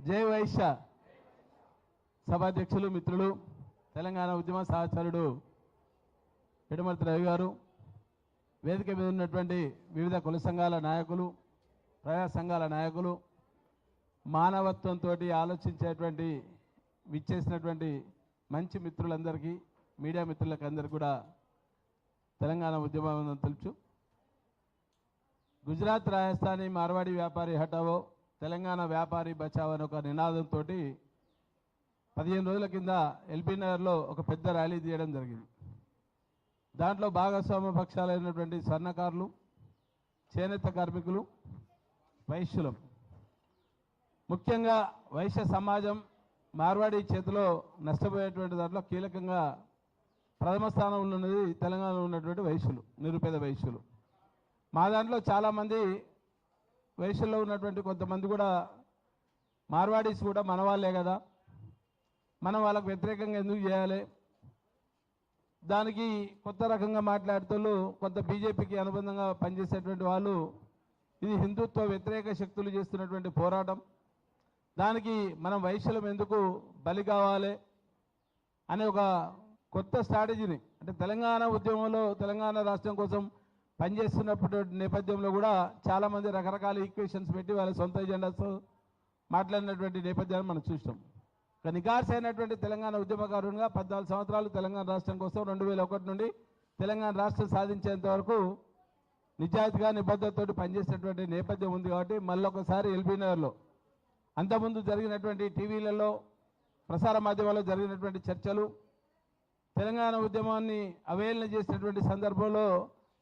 జై వైశ్య సభాధ్యక్షులు మిత్రులు తెలంగాణ ఉద్యమ సహచరుడు పిడమర్తి రవి గారు, వేదిక మీద ఉన్నటువంటి వివిధ కుల సంఘాల నాయకులు, ప్రజా సంఘాల నాయకులు, మానవత్వంతో ఆలోచించేటువంటి విచ్చేసినటువంటి మంచి మిత్రులందరికీ, మీడియా మిత్రులకు అందరికీ కూడా తెలంగాణ ఉద్యమం తెలుసు. గుజరాత్ రాజస్థానీ మార్వాడి వ్యాపారి హటావో, తెలంగాణ వ్యాపారి బచావో అని ఒక నినాదంతో 15 రోజుల కింద ఎల్బీ నగర్లో ఒక పెద్ద ర్యాలీ తీయడం జరిగింది. దాంట్లో భాగస్వామ్య పక్షాలైనటువంటి స్వర్ణకారులు, చేనేత కార్మికులు, వైశ్యులం, ముఖ్యంగా వైశ్య సమాజం మార్వాడి చేతిలో నష్టపోయేటువంటి దాంట్లో కీలకంగా ప్రథమ స్థానంలో ఉన్నది తెలంగాణలో ఉన్నటువంటి వైశ్యులు, నిరుపేద వైశ్యులు. మా దాంట్లో చాలామంది వైశ్యుల్లో ఉన్నటువంటి కొంతమంది కూడా మార్వాడీస్ కూడా మన వాళ్ళే కదా, మనం వాళ్ళకు వ్యతిరేకంగా ఎందుకు చేయాలి, దానికి కొత్త రకంగా మాట్లాడుతూ కొంత బీజేపీకి అనుబంధంగా పనిచేసేటువంటి వాళ్ళు ఇది హిందుత్వ వ్యతిరేక శక్తులు చేస్తున్నటువంటి పోరాటం, దానికి మనం వైశ్యులం ఎందుకు బలి కావాలి అనే ఒక కొత్త స్ట్రాటజీని, అంటే తెలంగాణ ఉద్యమంలో తెలంగాణ రాష్ట్రం కోసం పనిచేస్తున్నప్పుడు నేపథ్యంలో కూడా చాలామంది రకరకాల ఈక్వేషన్స్ పెట్టి వాళ్ళ సొంత ఎజెండాస్ మాట్లాడినటువంటి నేపథ్యాన్ని మనం చూసాం. ఒక నికార్స్ అయినటువంటి తెలంగాణ ఉద్యమకారునిగా 14 సంవత్సరాలు తెలంగాణ రాష్ట్రం కోసం 2001 నుండి తెలంగాణ రాష్ట్రం సాధించేంత వరకు నిజాయితీగా నిబద్ధతతో పనిచేసినటువంటి నేపథ్యం ఉంది. కాబట్టి మళ్ళొకసారి ఎల్బీ నగర్లో అంతకుముందు జరిగినటువంటి టీవీలలో ప్రసార మాధ్యమాల్లో జరిగినటువంటి చర్చలు, తెలంగాణ ఉద్యమాన్ని అవహేళన చేసినటువంటి సందర్భంలో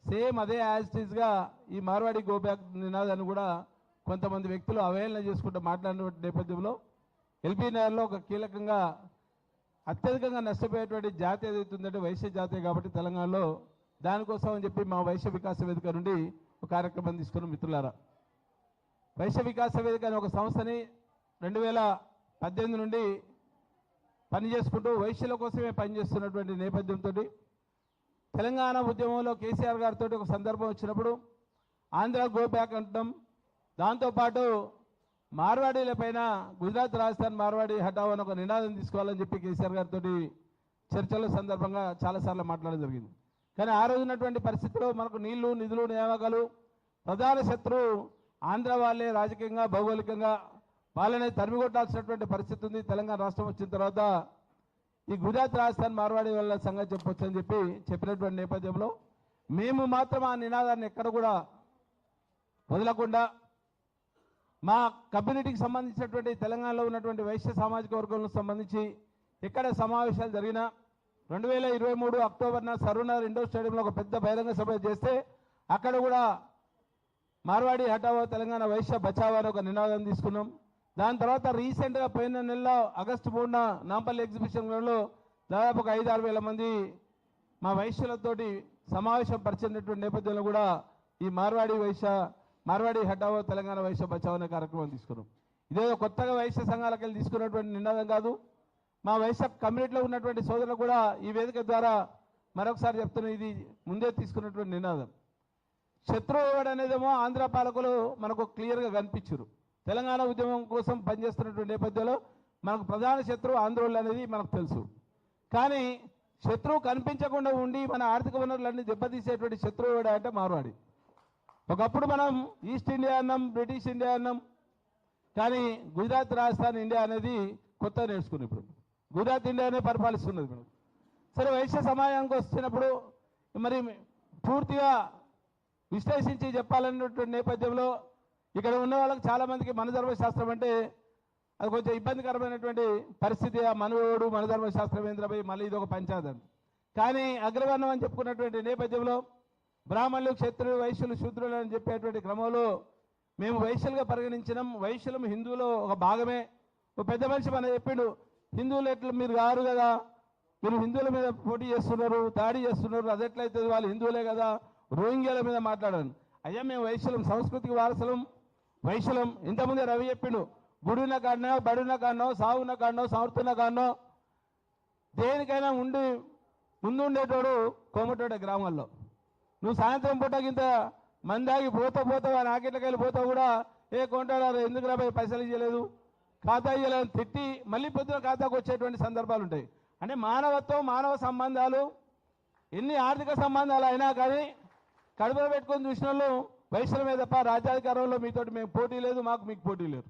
సేమ్ అదే యాజిటీస్గా ఈ మార్వాడి గోబ్యాక్ నినాదాన్ని కూడా కొంతమంది వ్యక్తులు అవహేళన చేసుకుంటూ మాట్లాడినటువంటి నేపథ్యంలో ఎల్బీ నగర్లో ఒక కీలకంగా అత్యధికంగా నష్టపోయేటువంటి జాతి ఏదైతుందంటే వైశ్య జాతి. కాబట్టి తెలంగాణలో దానికోసం అని చెప్పి మా వైశ్య వికాస వేదిక నుండి ఒక కార్యక్రమం తీసుకున్న మిత్రులారా, వైశ్య వికాస వేదిక అనే ఒక సంస్థని 2018 నుండి పనిచేసుకుంటూ వైశ్యుల కోసమే పనిచేస్తున్నటువంటి నేపథ్యంతో తెలంగాణ ఉద్యమంలో కేసీఆర్ గారితో ఒక సందర్భం వచ్చినప్పుడు ఆంధ్ర గో బ్యాక్ అంటాం, దాంతోపాటు మార్వాడీల పైన గుజరాత్ రాజస్థాన్ మార్వాడి హటావ్ అని ఒక నినాదం తీసుకోవాలని చెప్పి కేసీఆర్ గారితో చర్చల సందర్భంగా చాలాసార్లు మాట్లాడడం జరిగింది. కానీ ఆ రోజు ఉన్నటువంటి పరిస్థితుల్లో మనకు నీళ్లు, నిధులు, నియామకాలు ప్రధాన శత్రువు ఆంధ్ర వాళ్ళే రాజకీయంగా, భౌగోళికంగా వాళ్ళనే తరిమికొట్టాల్సినటువంటి పరిస్థితి ఉంది. తెలంగాణ రాష్ట్రం వచ్చిన తర్వాత ఈ గుజరాత్ రాజస్థాన్ మార్వాడి వాళ్ళ సంగతి చెప్పొచ్చు అని చెప్పి చెప్పినటువంటి నేపథ్యంలో మేము మాత్రం ఆ నినాదాన్ని ఎక్కడ కూడా వదలకుండా మా కమ్యూనిటీకి సంబంధించినటువంటి తెలంగాణలో ఉన్నటువంటి వైశ్య సామాజిక వర్గంలో సంబంధించి ఎక్కడ సమావేశాలు జరిగినా 2023 అక్టోబర్న సరూనగర్ ఇండోర్ స్టేడియంలో ఒక పెద్ద బహిరంగ సభ చేస్తే అక్కడ కూడా మార్వాడి హటావో తెలంగాణ వైశ్య బచావో అని ఒక నినాదం తీసుకున్నాం. దాని తర్వాత రీసెంట్గా పోయిన నెలలో ఆగస్టు 3న నాంపల్లి ఎగ్జిబిషన్లో దాదాపు ఒక 5-6 వేల మంది మా వైశ్యులతోటి సమావేశం పరిచినటువంటి నేపథ్యంలో కూడా ఈ మార్వాడి హటావో తెలంగాణ వైశ్య బచావో అనే కార్యక్రమం తీసుకున్నాం. ఇదేదో కొత్తగా వైశ్య సంఘాలకు వెళ్ళి తీసుకున్నటువంటి నినాదం కాదు. మా వైశ్య కమ్యూనిటీలో ఉన్నటువంటి సోదరులు కూడా ఈ వేదిక ద్వారా మరొకసారి చెప్తున్నా, ఇది ముందే తీసుకున్నటువంటి నినాదం. శత్రువు ఎవడనేదేమో ఆంధ్ర పాలకులు మనకు క్లియర్గా కనిపించారు. తెలంగాణ ఉద్యమం కోసం పనిచేస్తున్నటువంటి నేపథ్యంలో మనకు ప్రధాన శత్రువు ఆంధ్రోళ్ళు అనేది మనకు తెలుసు. కానీ శత్రువు కనిపించకుండా ఉండి మన ఆర్థిక వనరులన్నీ దెబ్బతీసేటువంటి శత్రువు ఎవడ అంటే మార్వాడి. ఒకప్పుడు మనం ఈస్ట్ ఇండియా అన్నాం, బ్రిటిష్ ఇండియా అన్నాం, కానీ గుజరాత్ రాజస్థాన్ ఇండియా అనేది కొత్త నేర్చుకుని ఇప్పుడు గుజరాత్ ఇండియానే పరిపాలిస్తున్నది మనం. సరే, వైశ్య సమాజానికి వచ్చినప్పుడు మరి పూర్తిగా విశ్లేషించి చెప్పాలన్నటువంటి నేపథ్యంలో ఇక్కడ ఉన్న వాళ్ళకి చాలామందికి మనధర్మశాస్త్రం అంటే అది కొంచెం ఇబ్బందికరమైనటువంటి పరిస్థితి. ఆ మనవోడు మనధర్మశాస్త్రం ఏంద్రపై మళ్ళీ ఇది ఒక పంచాయతీ. కానీ అగ్రవర్ణం అని చెప్పుకున్నటువంటి నేపథ్యంలో బ్రాహ్మణులు, క్షత్రులు, వైశ్యులు, శూద్రులు అని చెప్పేటువంటి క్రమంలో మేము వైశ్యులుగా పరిగణించినాం. వైశ్యులం హిందువులో ఒక భాగమే. ఒక పెద్ద మనిషి మన చెప్పిండు, హిందువులు ఎట్లా మీరు కారు కదా, మీరు హిందువుల మీద పోటీ చేస్తున్నారు, దాడి చేస్తున్నారు, అది ఎట్లయితుంది, వాళ్ళు హిందువులే కదా, రోహింగ్యాల మీద మాట్లాడాను. అయ్యా మేము వైశ్యులం, సంస్కృతికి వారసులం, వైశ్యులం. ఇంతకుముందే రవి చెప్పిండు, గుడిన కాడనో, బడున్న కాడనో, సాగున్న కాడనో, సమర్థున్న కాడనో దేనికైనా ముందుండేటోడు కోమటోడే గ్రామాల్లో. నువ్వు సాయంత్రం పూటకింత మందాగి పోతావు నాకెట్లకి వెళ్ళి పోతావు కూడా, ఏ కొంటాడారు ఎందుకు రాబోయే పైసలు ఇవ్వలేదు, ఖాతా ఇయ్యాలని తిట్టి మళ్ళీ పొద్దున ఖాతాకు వచ్చేటువంటి సందర్భాలు ఉంటాయి. అంటే మానవత్వం, మానవ సంబంధాలు ఎన్ని ఆర్థిక సంబంధాలు అయినా కానీ కడుపులో పెట్టుకొని చూసిన వాళ్ళు వైశ్యులమే తప్ప రాజ్యాధికారంలో మీతోటి మేము పోటీ లేదు, మాకు మీకు పోటీ లేదు.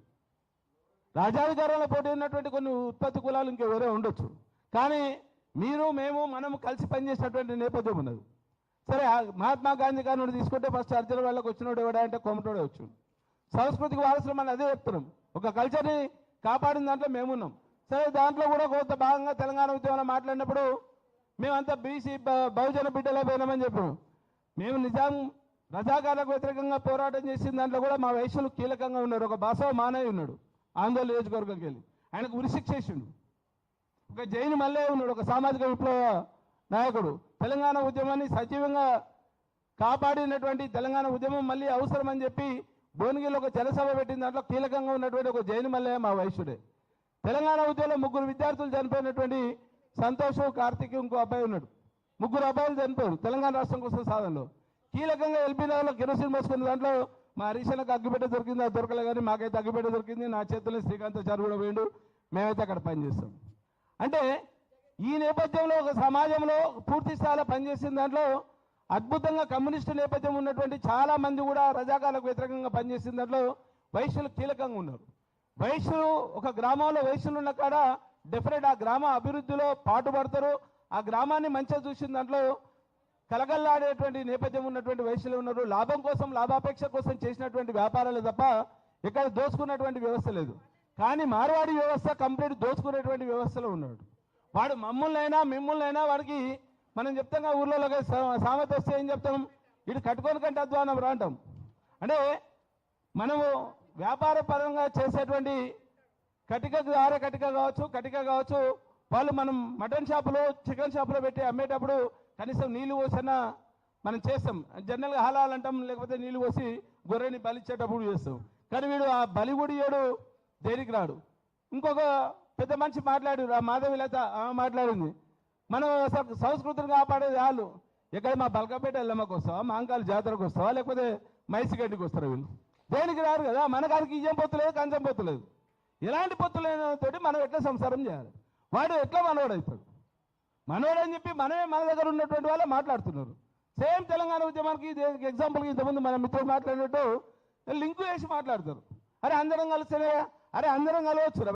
రాజ్యాధికారంలో పోటీ ఉన్నటువంటి కొన్ని ఉత్పత్తి కులాలు ఇంకా వేరే ఉండొచ్చు, కానీ మీరు మేము మనం కలిసి పనిచేసినటువంటి నేపథ్యం ఉన్నది. సరే, మహాత్మా గాంధీ గారిని తీసుకుంటే ఫస్ట్ అర్జున వాళ్ళకి వచ్చినోడు ఎవడా అంటే కొమటోడే వచ్చాడు. సాంస్కృతిక వారసులు మనం అదే చెప్తున్నాం, ఒక కల్చర్ని కాపాడిన దాంట్లో మేమున్నాం. సరే, దాంట్లో కూడా కొంత భాగంగా తెలంగాణ ఉద్యమంలో మాట్లాడినప్పుడు మేమంతా బీసీ బహుజన బిడ్డలో పోయినామని చెప్పాము. మేము నిజాం రజాకార్లకు వ్యతిరేకంగా పోరాటం చేసిన దాంట్లో కూడా మా వైశ్యులు కీలకంగా ఉన్నారు. ఒక బాసవ మానయ్య ఉన్నాడు ఆందోళన నియోజకవర్గంకి వెళ్ళి, ఆయనకు ఉరిశిక్ష చేసిండు. ఒక జైన్ మల్లయ్య ఉన్నాడు, ఒక సామాజిక విప్లవ నాయకుడు. తెలంగాణ ఉద్యమాన్ని సజీవంగా కాపాడినటువంటి తెలంగాణ ఉద్యమం మళ్ళీ అవసరం అని చెప్పి భువనగిరిలో ఒక జనసభ పెట్టిన దాంట్లో కీలకంగా ఉన్నటువంటి ఒక జైన్ మల్లయ్య మా వైశ్యుడే. తెలంగాణ ఉద్యమంలో 3 విద్యార్థులు చనిపోయినటువంటి సంతోష్, కార్తీక్, ఇంకో అబ్బాయి ఉన్నాడు. 3 అబ్బాయిలు చనిపోయారు తెలంగాణ రాష్ట్రం కోసం సాధనలో. కీలకంగా ఎల్బీ నగర్లో కిరోసిన్ మోసుకున్న దాంట్లో మా హరీశన్నకు అగ్గిపెట్ట దొరికింది, అది దొరకలే, కానీ మాకైతే అగ్గిపెట్ట దొరికింది. నా చేతుల్లో శ్రీకాంతాచారి కూడా పోయిండు, మేమైతే అక్కడ పనిచేస్తాం. అంటే ఈ నేపథ్యంలో ఒక సమాజంలో పూర్తి స్థాయిలో పనిచేసిన దాంట్లో అద్భుతంగా కమ్యూనిస్టు నేపథ్యం ఉన్నటువంటి చాలా మంది కూడా రజాకార్లకు వ్యతిరేకంగా పనిచేసిన దాంట్లో వైశ్యులు కీలకంగా ఉన్నారు. వైశ్యులు ఒక గ్రామంలో వైశ్యులు ఉన్న కాడ డెఫినెట్ ఆ గ్రామ అభివృద్ధిలో పాటుపడతారు. ఆ గ్రామాన్ని మంచిగా చూసిన దాంట్లో కలగల్లాడేటువంటి నేపథ్యం ఉన్నటువంటి వైశ్యులు ఉన్నారు. లాభం కోసం, లాభాపేక్ష కోసం చేసినటువంటి వ్యాపారాలు తప్ప ఇక్కడ దోచుకున్నటువంటి వ్యవస్థ లేదు. కానీ మార్వాడి వ్యవస్థ కంప్లీట్ దోచుకునేటువంటి వ్యవస్థలో ఉన్నాడు. వాడు మమ్మల్నైనా మిమ్మల్నైనా వాడికి మనం చెప్తాం ఊర్లలో సామెత వస్తే ఏం చెప్తాం, ఇటు కట్టుకొని కంటే అధ్వానం రా అంటాం. అంటే మనము వ్యాపార పరంగా చేసేటువంటి కటిక కావచ్చు, వాళ్ళు మనం మటన్ షాపులో, చికెన్ షాపులో పెట్టి అమ్మేటప్పుడు కనీసం నీళ్ళు పోసినా మనం చేస్తాం. జనరల్గా హలాల్ అంటాం, లేకపోతే నీళ్ళు పోసి గొర్రెని బలిచ్చేటప్పుడు చేస్తాం. కానీ వీడు ఆ బలిగుడి ఏడు దేనికి రాడు. ఇంకొక పెద్ద మనిషి మాట్లాడు, మాధవిలత మాట్లాడింది, మనం సంస్కృతిని కాపాడేది వాళ్ళు. ఎక్కడ మా బల్కపేట ఎల్లమ్మకి వస్తావా, మాంకాల జాతరకు వస్తావా, లేకపోతే మైసిగడ్డికి వస్తారా? వీళ్ళు దేనికి రారు కదా. మనకానికి ఇయ్యం పొత్తులేదు, కంచం పొత్తులేదు. ఎలాంటి పొత్తులైనతోటి మనం ఎట్లా సంసారం చేయాలి? వాడు ఎట్లా మనోడవుతాడు? మనోడని చెప్పి మనమే మన దగ్గర ఉన్నటువంటి వాళ్ళే మాట్లాడుతున్నారు. సేమ్ తెలంగాణ ఉద్యమానికి ఎగ్జాంపుల్కి ఇంతకుముందు మన మిత్రులు మాట్లాడినట్టు లింకు వేసి మాట్లాడతారు. అరే అందరం కలిస్తేనే, అరే అందరం కలవచ్చు.